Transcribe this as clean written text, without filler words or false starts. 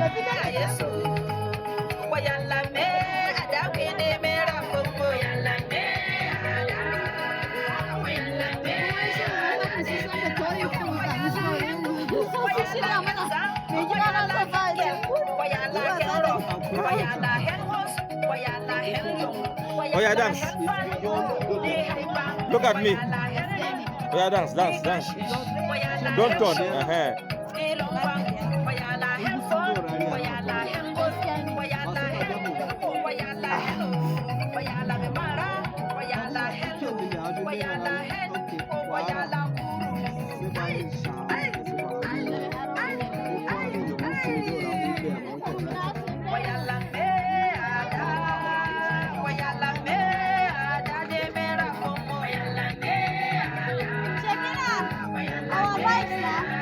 Yesu. Wayala me ada kene mera kongo yala me ada. Wayala me ada Oh yeah, dance. Look at me. Oh yeah, dance, dance, dance. Don't turn. Check it out. Our lives now.